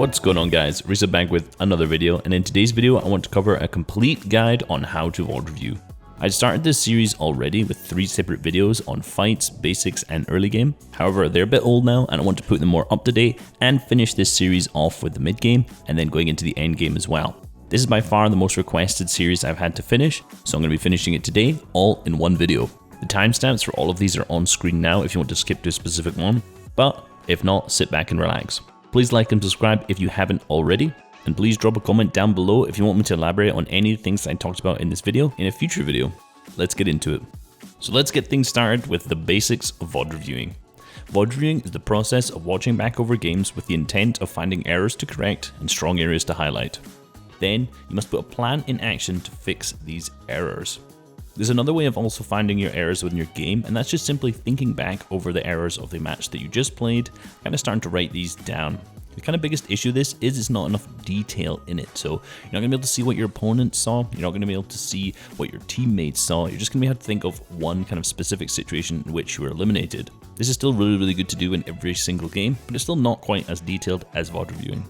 What's going on, guys? Reisshub back with another video, and in today's video I want to cover a complete guide on how to VOD review. I started this series already with 3 separate videos on fights, basics and early game. However, they're a bit old now and I want to put them more up to date and finish this series off with the mid game and then going into the end game as well. This is by far the most requested series I've had to finish, so I'm going to be finishing it today all in one video. The timestamps for all of these are on screen now if you want to skip to a specific one, but if not, sit back and relax. Please like and subscribe if you haven't already, and please drop a comment down below if you want me to elaborate on any things I talked about in this video in a future video. Let's get into it. So let's get things started with the basics of VOD reviewing. VOD reviewing is the process of watching back over games with the intent of finding errors to correct and strong areas to highlight. Then you must put a plan in action to fix these errors. There's another way of also finding your errors within your game, and that's just simply thinking back over the errors of the match that you just played, kind of starting to write these down. The kind of biggest issue of this is it's not enough detail in it, so you're not going to be able to see what your opponent saw, you're not going to be able to see what your teammates saw, you're just going to have to think of one kind of specific situation in which you were eliminated. This is still really good to do in every single game, but it's still not quite as detailed as VOD reviewing.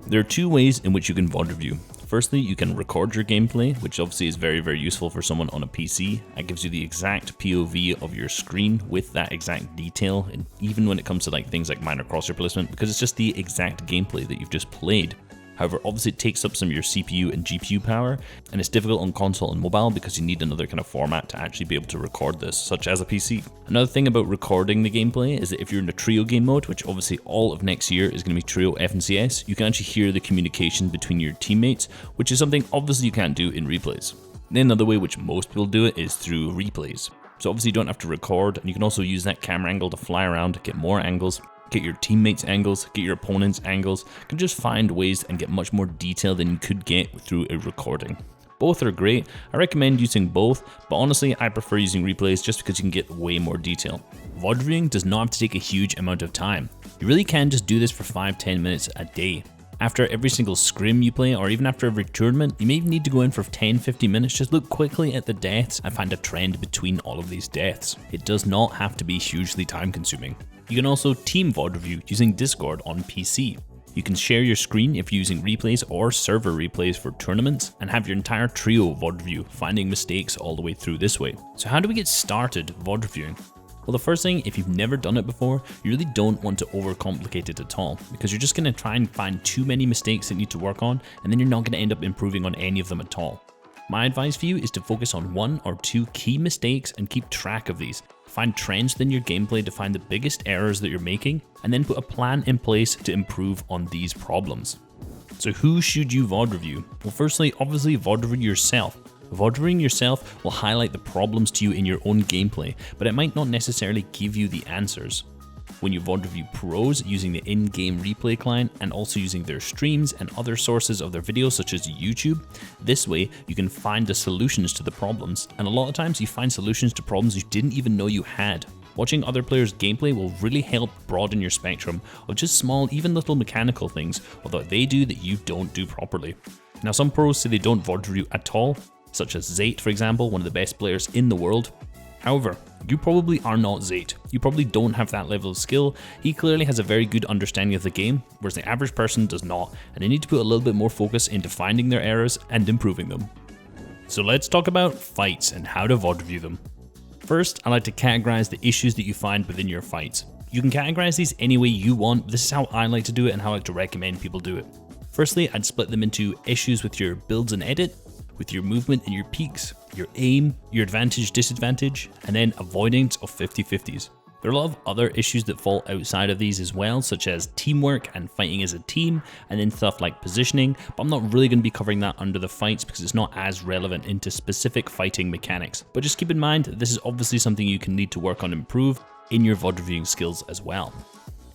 There are 2 ways in which you can VOD review. Firstly, you can record your gameplay, which obviously is very useful for someone on a PC. That gives you the exact POV of your screen with that exact detail, and even when it comes to things like minor crosshair placement, because it's just the exact gameplay that you've just played. However, obviously it takes up some of your CPU and GPU power, and it's difficult on console and mobile because you need another kind of format to actually be able to record this, such as a PC. Another thing about recording the gameplay is that if you're in a trio game mode, which obviously all of next year is going to be trio FNCS, you can actually hear the communication between your teammates, which is something obviously you can't do in replays. Then another way which most people do it is through replays. So obviously you don't have to record, and you can also use that camera angle to fly around, get more angles, get your teammates' angles, get your opponent's angles. You can just find ways and get much more detail than you could get through a recording. Both are great. I recommend using both, but honestly I prefer using replays just because you can get way more detail. VOD reviewing does not have to take a huge amount of time. You really can just do this for 5-10 minutes a day. After every single scrim you play, or even after every tournament, you may even need to go in for 10-15 minutes, just look quickly at the deaths and find a trend between all of these deaths. It does not have to be hugely time consuming. You can also team VOD review using Discord on PC. You can share your screen if you're using replays or server replays for tournaments, and have your entire trio VOD review, finding mistakes all the way through this way. So how do we get started VOD reviewing? Well, the first thing, if you've never done it before, you really don't want to overcomplicate it at all, because you're just going to try and find too many mistakes that need to work on, and then you're not going to end up improving on any of them at all. My advice for you is to focus on 1 or 2 key mistakes and keep track of these. Find trends within your gameplay to find the biggest errors that you're making, and then put a plan in place to improve on these problems. So who should you VOD review? Well, firstly, obviously VOD review yourself. VOD reviewing yourself will highlight the problems to you in your own gameplay, but it might not necessarily give you the answers. When you VOD review pros using the in-game replay client and also using their streams and other sources of their videos such as YouTube, this way you can find the solutions to the problems, and a lot of times you find solutions to problems you didn't even know you had. Watching other players' gameplay will really help broaden your spectrum of just small, even little mechanical things of what they do that you don't do properly. Now, some pros say they don't VOD review at all, such as Zate, for example, one of the best players in the world. However, you probably are not Zate. You probably don't have that level of skill. He clearly has a very good understanding of the game, whereas the average person does not, and they need to put a little bit more focus into finding their errors and improving them. So let's talk about fights and how to VOD review them. First, I like to categorize the issues that you find within your fights. You can categorize these any way you want. This is how I like to do it and how I like to recommend people do it. Firstly, I'd split them into issues with your builds and edit, with your movement and your peaks, your aim, your advantage, disadvantage, and then avoidance of 50-50s. There are a lot of other issues that fall outside of these as well, such as teamwork and fighting as a team, and then stuff like positioning, but I'm not really going to be covering that under the fights because it's not as relevant into specific fighting mechanics. But just keep in mind that this is obviously something you can need to work on and improve in your VOD reviewing skills as well.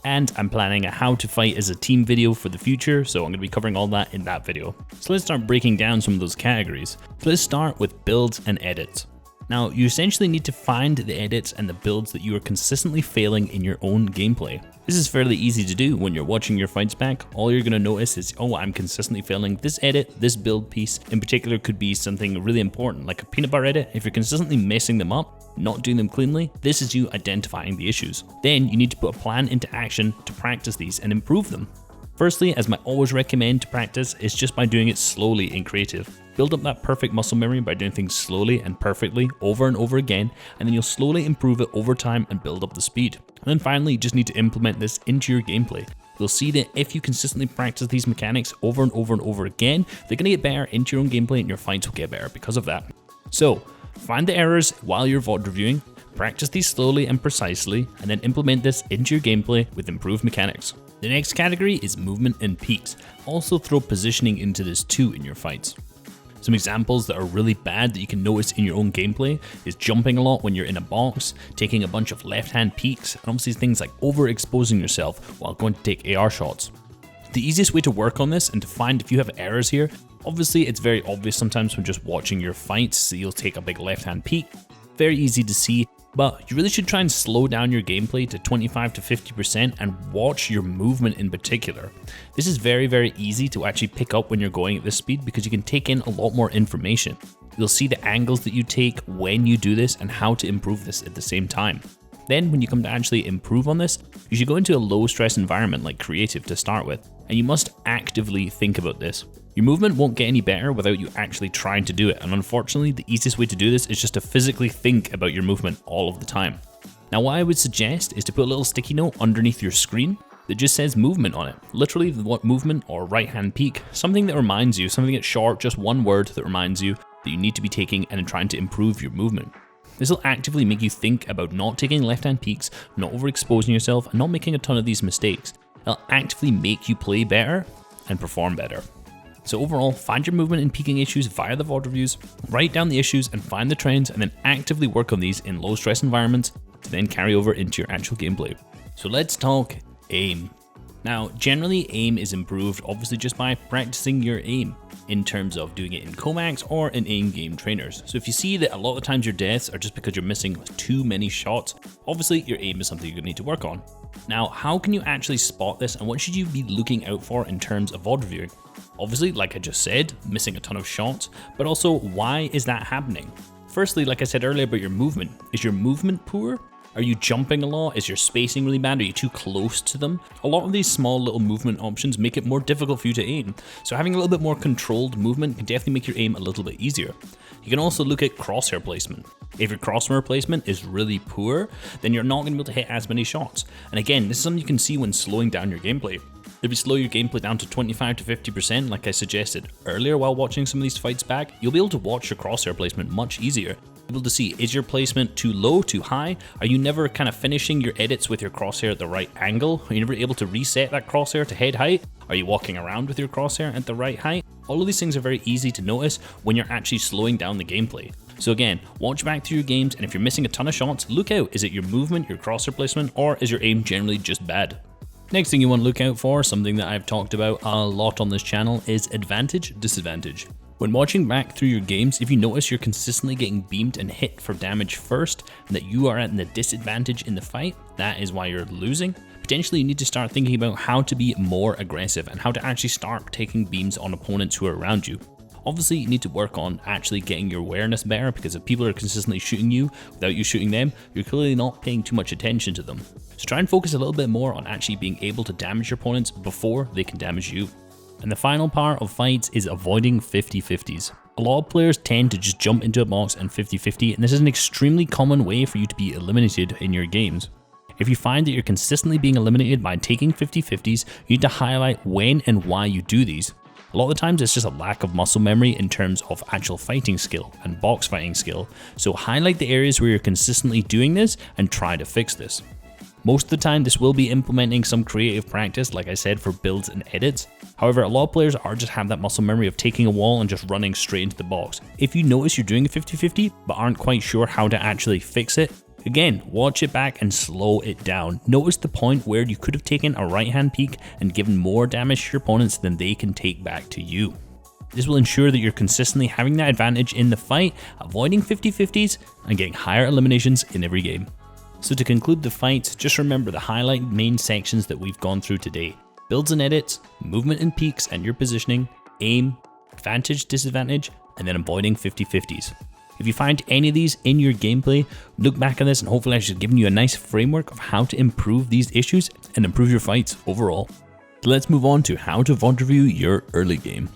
And I'm planning a how to fight as a team video for the future, so I'm going to be covering all that in that video. So let's start breaking down some of those categories. So let's start with builds and edits. Now, you essentially need to find the edits and the builds that you are consistently failing in your own gameplay. This is fairly easy to do when you're watching your fights back. All you're going to notice is, oh, I'm consistently failing this edit, this build piece. In particular could be something really important, like a peanut bar edit. If you're consistently messing them up, not doing them cleanly, this is you identifying the issues. Then you need to put a plan into action to practice these and improve them. Firstly, as I always recommend to practice, is just by doing it slowly in creative. Build up that perfect muscle memory by doing things slowly and perfectly over and over again, and then you'll slowly improve it over time and build up the speed. And then finally, you just need to implement this into your gameplay. You'll see that if you consistently practice these mechanics over and over and over again, they're going to get better into your own gameplay and your fights will get better because of that. So, find the errors while you're VOD reviewing, practice these slowly and precisely, and then implement this into your gameplay with improved mechanics. The next category is movement and peaks. Also throw positioning into this too in your fights. Some examples that are really bad that you can notice in your own gameplay is jumping a lot when you're in a box, taking a bunch of left-hand peeks, and obviously things like overexposing yourself while going to take AR shots. The easiest way to work on this and to find if you have errors here, obviously it's very obvious sometimes when just watching your fights, so you'll take a big left-hand peek. Very easy to see, but you really should try and slow down your gameplay to 25 to 50% and watch your movement in particular. This is very, very easy to actually pick up when you're going at this speed because you can take in a lot more information. You'll see the angles that you take when you do this and how to improve this at the same time. Then when you come to actually improve on this, you should go into a low stress environment like creative to start with, and you must actively think about this. Your movement won't get any better without you actually trying to do it, and unfortunately the easiest way to do this is just to physically think about your movement all of the time. Now what I would suggest is to put a little sticky note underneath your screen that just says movement on it. Literally what movement or right hand peak, something that reminds you, something that's short, just one word that reminds you that you need to be taking and trying to improve your movement. This will actively make you think about not taking left hand peeks, not overexposing yourself, and not making a ton of these mistakes. It'll actively make you play better and perform better. So overall, find your movement and peaking issues via the VOD reviews, write down the issues and find the trends, and then actively work on these in low stress environments to then carry over into your actual gameplay. So let's talk aim. Now, generally aim is improved obviously just by practicing your aim in terms of doing it in Comacs or in in-game trainers. So if you see that a lot of the times your deaths are just because you're missing too many shots, obviously your aim is something you're gonna need to work on. Now, how can you actually spot this and what should you be looking out for in terms of VOD reviewing? Obviously, like I just said, missing a ton of shots, but also why is that happening? Firstly, like I said earlier about your movement, is your movement poor? Are you jumping a lot? Is your spacing really bad? Are you too close to them? A lot of these small little movement options make it more difficult for you to aim, so having a little bit more controlled movement can definitely make your aim a little bit easier. You can also look at crosshair placement. If your crosshair placement is really poor, then you're not going to be able to hit as many shots. And again, this is something you can see when slowing down your gameplay. If you slow your gameplay down to 25 to 50%, like I suggested earlier while watching some of these fights back, you'll be able to watch your crosshair placement much easier. Able to see, is your placement too low, too high? Are you never kind of finishing your edits with your crosshair at the right angle? Are you never able to reset that crosshair to head height? Are you walking around with your crosshair at the right height? All of these things are very easy to notice when you're actually slowing down the gameplay. So again, watch back through your games, and if you're missing a ton of shots, look out. Is it your movement, your crosshair placement, or is your aim generally just bad? Next thing you want to look out for, something that I've talked about a lot on this channel, is advantage, disadvantage. When watching back through your games, if you notice you're consistently getting beamed and hit for damage first, and that you are at the disadvantage in the fight, that is why you're losing. Potentially you need to start thinking about how to be more aggressive and how to actually start taking beams on opponents who are around you. Obviously you need to work on actually getting your awareness better, because if people are consistently shooting you without you shooting them, you're clearly not paying too much attention to them. So try and focus a little bit more on actually being able to damage your opponents before they can damage you. And the final part of fights is avoiding 50-50s. A lot of players tend to just jump into a box and 50-50, and this is an extremely common way for you to be eliminated in your games. If you find that you're consistently being eliminated by taking 50-50s, you need to highlight when and why you do these. A lot of the times it's just a lack of muscle memory in terms of actual fighting skill and box fighting skill, so highlight the areas where you're consistently doing this and try to fix this. Most of the time this will be implementing some creative practice, like I said, for builds and edits. However, a lot of players just have that muscle memory of taking a wall and just running straight into the box. If you notice you're doing a 50-50 but aren't quite sure how to actually fix it, again, watch it back and slow it down. Notice the point where you could have taken a right hand peek and given more damage to your opponents than they can take back to you. This will ensure that you're consistently having that advantage in the fight, avoiding 50-50s and getting higher eliminations in every game. So to conclude the fight, just remember the highlight main sections that we've gone through today. Builds and edits, movement and peaks and your positioning, aim, advantage, disadvantage, and then avoiding 50-50s. If you find any of these in your gameplay, look back at this and hopefully I've just given you a nice framework of how to improve these issues and improve your fights overall. So let's move on to how to VOD review your early game.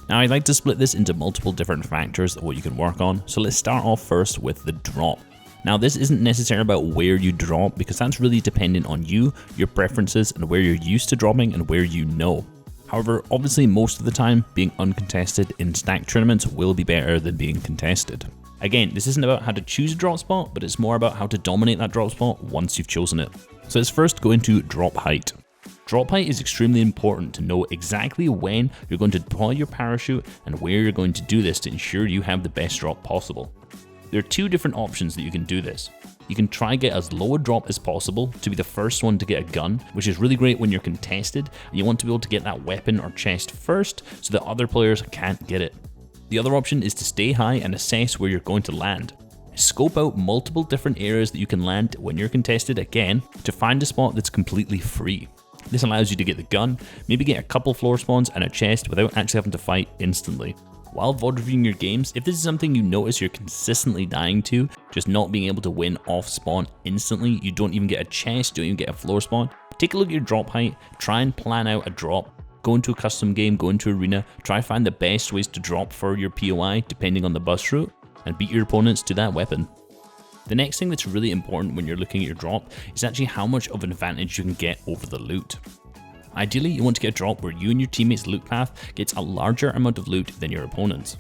Now I'd like to split this into multiple different factors of what you can work on, so let's start off first with the drop. Now this isn't necessarily about where you drop, because that's really dependent on you, your preferences, and where you're used to dropping and where you know. However, obviously most of the time, being uncontested in stack tournaments will be better than being contested. Again, this isn't about how to choose a drop spot, but it's more about how to dominate that drop spot once you've chosen it. So let's first go into drop height. Drop height is extremely important to know exactly when you're going to deploy your parachute and where you're going to do this to ensure you have the best drop possible. There are two different options that you can do this. You can try get as low a drop as possible to be the first one to get a gun, which is really great when you're contested and you want to be able to get that weapon or chest first so that other players can't get it. The other option is to stay high and assess where you're going to land. Scope out multiple different areas that you can land when you're contested again to find a spot that's completely free. This allows you to get the gun, maybe get a couple floor spawns and a chest without actually having to fight instantly. While VOD reviewing your games, if this is something you notice you're consistently dying to, just not being able to win off spawn instantly, you don't even get a chest, don't even get a floor spawn, take a look at your drop height, try and plan out a drop, go into a custom game, go into arena, try find the best ways to drop for your POI depending on the bus route, and beat your opponents to that weapon. The next thing that's really important when you're looking at your drop is actually how much of an advantage you can get over the loot. Ideally, you want to get a drop where you and your teammates' loot path gets a larger amount of loot than your opponents.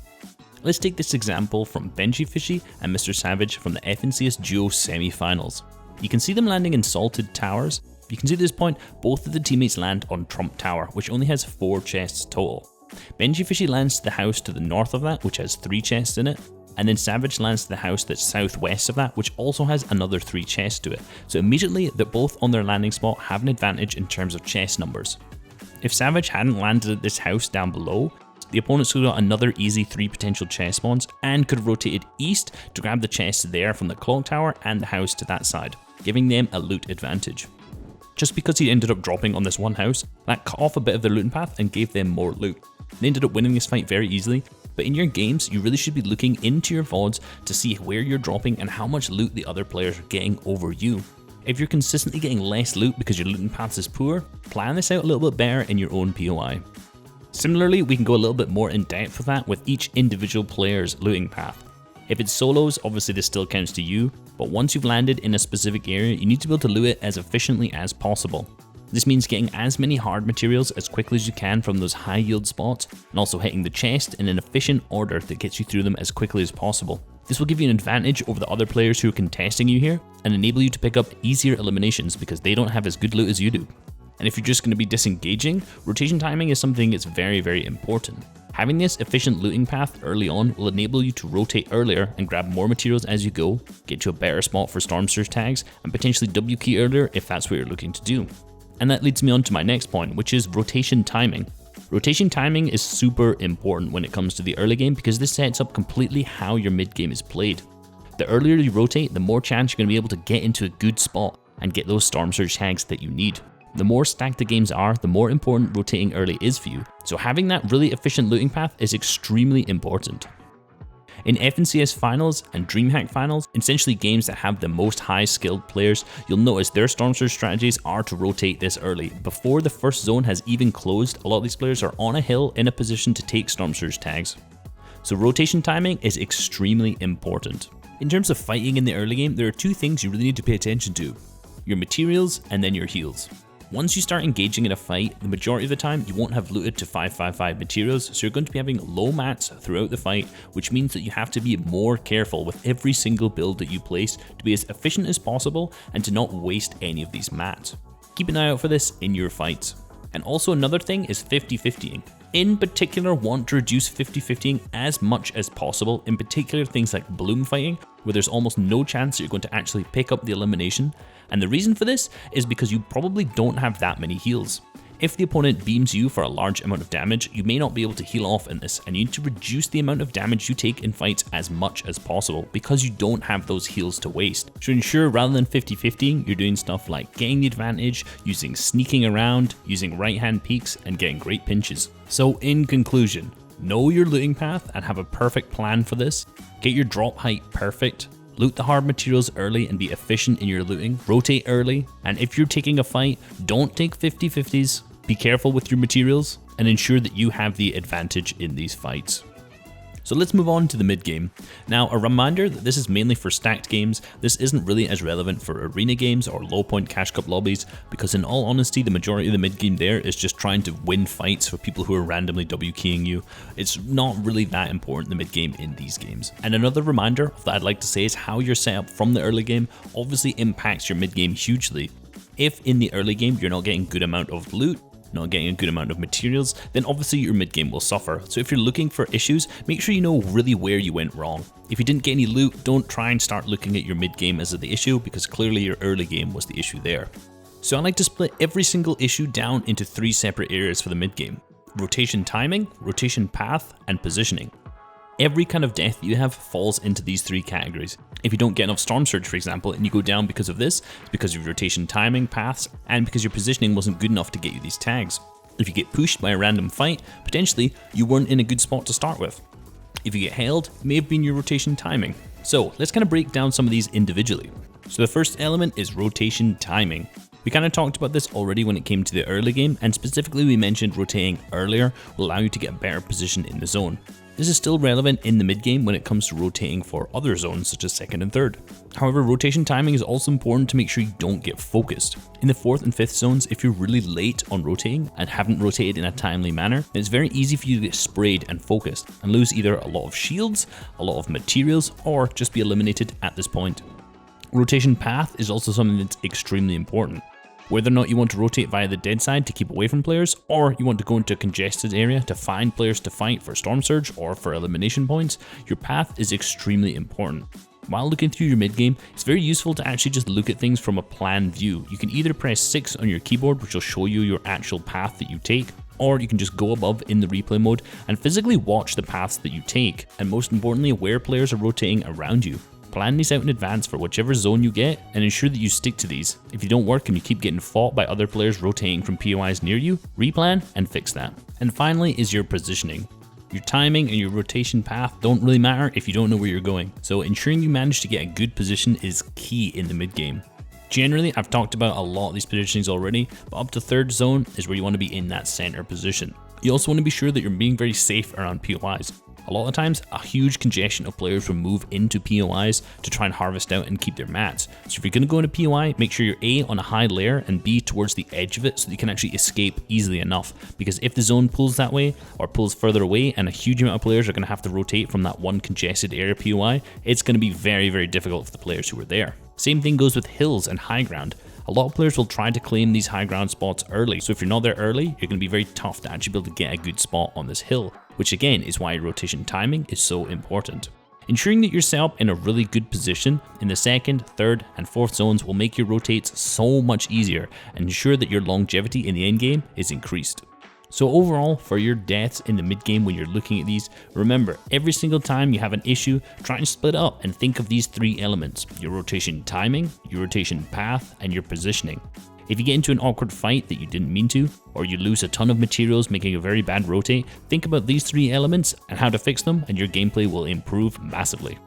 Let's take this example from Benji Fishy and Mr. Savage from the FNCS Duo semi-finals. You can see them landing in Salted Towers. You can see at this point, both of the teammates land on Trump Tower, which only has 4 chests total. Benji Fishy lands to the house to the north of that, which has 3 chests in it. And then Savage lands to the house that's southwest of that, which also has another 3 chests to it. So immediately, they're both on their landing spot have an advantage in terms of chest numbers. If Savage hadn't landed at this house down below, the opponents could have got another easy 3 potential chest spawns and could have rotated east to grab the chests there from the clock tower and the house to that side, giving them a loot advantage. Just because he ended up dropping on this one house, that cut off a bit of their looting path and gave them more loot. They ended up winning this fight very easily. But in your games, you really should be looking into your VODs to see where you're dropping and how much loot the other players are getting over you. If you're consistently getting less loot because your looting path is poor, plan this out a little bit better in your own POI. Similarly, we can go a little bit more in depth with that with each individual player's looting path. If it's solos, obviously this still counts to you, but once you've landed in a specific area, you need to be able to loot it as efficiently as possible. This means getting as many hard materials as quickly as you can from those high yield spots, and also hitting the chest in an efficient order that gets you through them as quickly as possible. This will give you an advantage over the other players who are contesting you here, and enable you to pick up easier eliminations because they don't have as good loot as you do. And if you're just going to be disengaging, rotation timing is something that's very, very important. Having this efficient looting path early on will enable you to rotate earlier and grab more materials as you go, get you a better spot for storm surge tags, and potentially W key earlier if that's what you're looking to do. And that leads me on to my next point, which is rotation timing. Rotation timing is super important when it comes to the early game because this sets up completely how your mid game is played. The earlier you rotate, the more chance you're going to be able to get into a good spot and get those storm surge tags that you need. The more stacked the games are, the more important rotating early is for you, so having that really efficient looting path is extremely important. In FNCS finals and DreamHack finals, essentially games that have the most high skilled players, you'll notice their storm surge strategies are to rotate this early. Before the first zone has even closed, a lot of these players are on a hill in a position to take storm surge tags. So rotation timing is extremely important. In terms of fighting in the early game, there are 2 things you really need to pay attention to: your materials and then your heals. Once you start engaging in a fight, the majority of the time you won't have looted to 555 materials, so you're going to be having low mats throughout the fight, which means that you have to be more careful with every single build that you place to be as efficient as possible and to not waste any of these mats. Keep an eye out for this in your fights. And also another thing is 50-50ing. In particular, want to reduce 50-50ing as much as possible, in particular things like bloom fighting, where there's almost no chance that you're going to actually pick up the elimination. And the reason for this is because you probably don't have that many heals. If the opponent beams you for a large amount of damage, you may not be able to heal off in this, and you need to reduce the amount of damage you take in fights as much as possible because you don't have those heals to waste. So ensure rather than 50-50ing, you're doing stuff like getting the advantage, using sneaking around, using right hand peeks, and getting great pinches. So in conclusion, know your looting path and have a perfect plan for this. Get your drop height perfect. Loot the hard materials early and be efficient in your looting. Rotate early, and if you're taking a fight, don't take 50-50s. Be careful with your materials and ensure that you have the advantage in these fights. So let's move on to the mid game. Now, a reminder that this is mainly for stacked games. This isn't really as relevant for arena games or low point cash cup lobbies, because in all honesty, the majority of the mid game there is just trying to win fights for people who are randomly W keying you. It's not really that important, the mid game in these games. And another reminder that I'd like to say is how you're set up from the early game obviously impacts your mid game hugely. If in the early game you're not getting a good amount of loot, not getting a good amount of materials, then obviously your mid game will suffer. So if you're looking for issues, make sure you know really where you went wrong. If you didn't get any loot, don't try and start looking at your mid game as the issue, because clearly your early game was the issue there. So I like to split every single issue down into 3 separate areas for the mid game: rotation timing, rotation path, and positioning. Every kind of death you have falls into these 3 categories. If you don't get enough Storm Surge, for example, and you go down because of this, it's because of your rotation timing, paths, and because your positioning wasn't good enough to get you these tags. If you get pushed by a random fight, potentially you weren't in a good spot to start with. If you get held, it may have been your rotation timing. So let's kind of break down some of these individually. So the first element is rotation timing. We kind of talked about this already when it came to the early game, and specifically we mentioned rotating earlier will allow you to get a better position in the zone. This is still relevant in the mid game when it comes to rotating for other zones such as 2nd and 3rd. However, rotation timing is also important to make sure you don't get focused. In the 4th and 5th zones, if you're really late on rotating and haven't rotated in a timely manner, then it's very easy for you to get sprayed and focused and lose either a lot of shields, a lot of materials, or just be eliminated at this point. Rotation path is also something that's extremely important. Whether or not you want to rotate via the dead side to keep away from players, or you want to go into a congested area to find players to fight for Storm Surge or for elimination points, your path is extremely important. While looking through your mid game, it's very useful to actually just look at things from a plan view. You can either press 6 on your keyboard, which will show you your actual path that you take, or you can just go above in the replay mode and physically watch the paths that you take, and most importantly, where players are rotating around you. Plan these out in advance for whichever zone you get and ensure that you stick to these. If they don't work and you keep getting fought by other players rotating from POIs near you, replan and fix that. And finally is your positioning. Your timing and your rotation path don't really matter if you don't know where you're going, so ensuring you manage to get a good position is key in the mid game. Generally, I've talked about a lot of these positionings already, but up to 3rd zone is where you want to be in that center position. You also want to be sure that you're being very safe around POIs. A lot of times, a huge congestion of players will move into POIs to try and harvest out and keep their mats. So if you're going to go into POI, make sure you're A, on a high layer, and B, towards the edge of it so that you can actually escape easily enough. Because if the zone pulls that way, or pulls further away, and a huge amount of players are going to have to rotate from that one congested area POI, it's going to be very, very difficult for the players who are there. Same thing goes with hills and high ground. A lot of players will try to claim these high ground spots early, so if you're not there early, you're going to be very tough to actually be able to get a good spot on this hill, which again is why rotation timing is so important. Ensuring that you're set up in a really good position in the 2nd, 3rd, and 4th zones will make your rotates so much easier and ensure that your longevity in the end game is increased. So overall, for your deaths in the mid game when you're looking at these, remember, every single time you have an issue, try and split up and think of these 3 elements: your rotation timing, your rotation path, and your positioning. If you get into an awkward fight that you didn't mean to, or you lose a ton of materials making a very bad rotate, think about these 3 elements and how to fix them, and your gameplay will improve massively.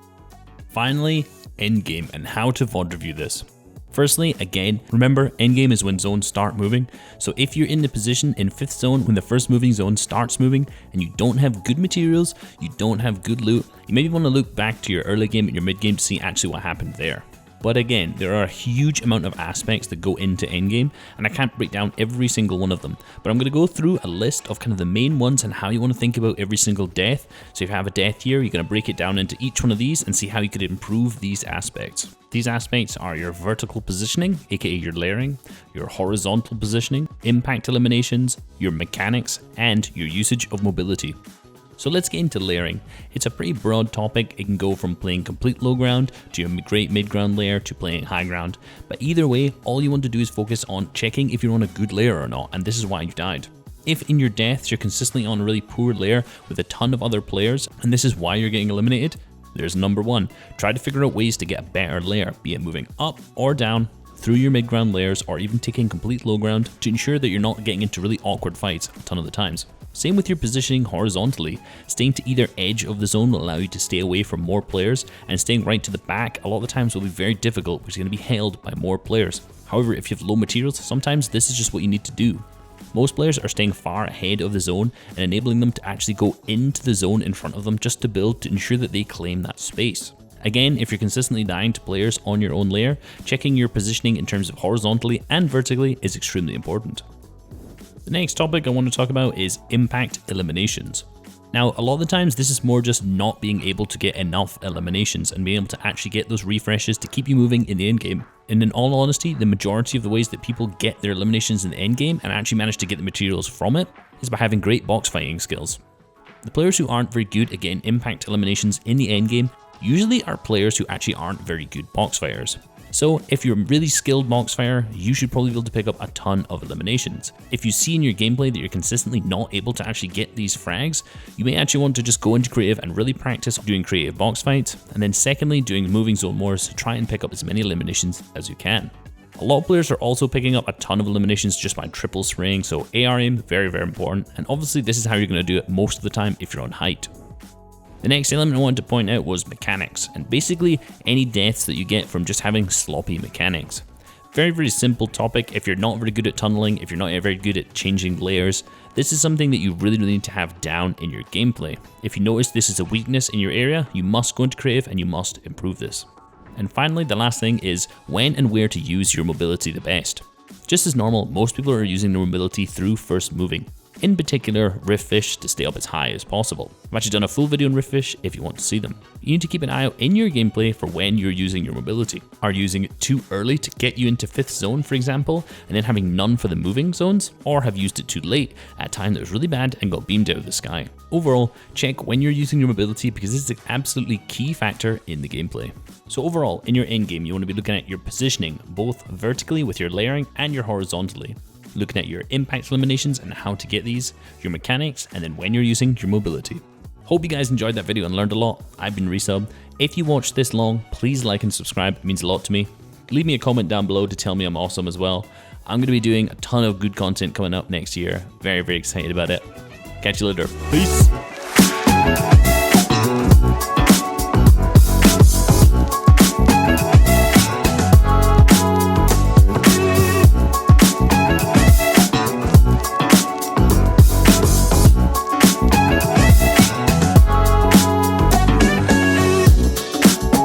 Finally, endgame and how to VOD review this. Firstly, again, remember, endgame is when zones start moving, so if you're in the position in 5th zone when the first moving zone starts moving and you don't have good materials, you don't have good loot, you maybe want to look back to your early game and your mid game to see actually what happened there. But again, there are a huge amount of aspects that go into endgame, and I can't break down every single one of them, but I'm going to go through a list of kind of the main ones and how you want to think about every single death. So if you have a death here, you're going to break it down into each one of these and see how you could improve these aspects. These aspects are your vertical positioning, aka your layering, your horizontal positioning, impact eliminations, your mechanics, and your usage of mobility. So let's get into layering. It's a pretty broad topic. It can go from playing complete low ground to a great mid ground layer to playing high ground. But either way, all you want to do is focus on checking if you're on a good layer or not, and this is why you died. If in your deaths you're consistently on a really poor layer with a ton of other players, and this is why you're getting eliminated, there's number 1. Try to figure out ways to get a better layer, be it moving up or down through your mid ground layers or even taking complete low ground to ensure that you're not getting into really awkward fights a ton of the times. Same with your positioning horizontally. Staying to either edge of the zone will allow you to stay away from more players, and staying right to the back a lot of the times will be very difficult, which is going to be held by more players. However, if you have low materials, sometimes this is just what you need to do. Most players are staying far ahead of the zone and enabling them to actually go into the zone in front of them just to build to ensure that they claim that space. Again, if you're consistently dying to players on your own layer, checking your positioning in terms of horizontally and vertically is extremely important. The next topic I want to talk about is impact eliminations. Now, a lot of the times this is more just not being able to get enough eliminations and being able to actually get those refreshes to keep you moving in the end game. And in all honesty, the majority of the ways that people get their eliminations in the end game and actually manage to get the materials from it is by having great box fighting skills. The players who aren't very good at getting impact eliminations in the end game usually are players who actually aren't very good box fighters. So if you're a really skilled box fighter, you should probably be able to pick up a ton of eliminations. If you see in your gameplay that you're consistently not able to actually get these frags, you may actually want to just go into creative and really practice doing creative box fights, and then secondly, doing moving zone wars to try and pick up as many eliminations as you can. A lot of players are also picking up a ton of eliminations just by triple spraying, so AR aim, very important, and obviously this is how you're going to do it most of the time if you're on height. The next element I wanted to point out was mechanics, and basically any deaths that you get from just having sloppy mechanics. Very simple topic. If you're not very good at tunneling, if you're not very good at changing layers, this is something that you really need to have down in your gameplay. If you notice this is a weakness in your area, you must go into creative and you must improve this. And finally, the last thing is when and where to use your mobility the best. Just as normal, most people are using their mobility through first moving. In particular, riff fish to stay up as high as possible. I've actually done a full video on riff fish if you want to see them. You need to keep an eye out in your gameplay for when you're using your mobility. Are you using it too early to get you into 5th zone, for example, and then having none for the moving zones? Or have used it too late at a time that was really bad and got beamed out of the sky? Overall, check when you're using your mobility because this is an absolutely key factor in the gameplay. So overall, in your endgame, you want to be looking at your positioning, both vertically with your layering and your horizontally. Looking at your impact eliminations and how to get these, your mechanics, and then when you're using your mobility. Hope you guys enjoyed that video and learned a lot. I've been Reisshub. If you watched this long, please like and subscribe. It means a lot to me. Leave me a comment down below to tell me I'm awesome as well. I'm going to be doing a ton of good content coming up next year. Very excited about it. Catch you later. Peace.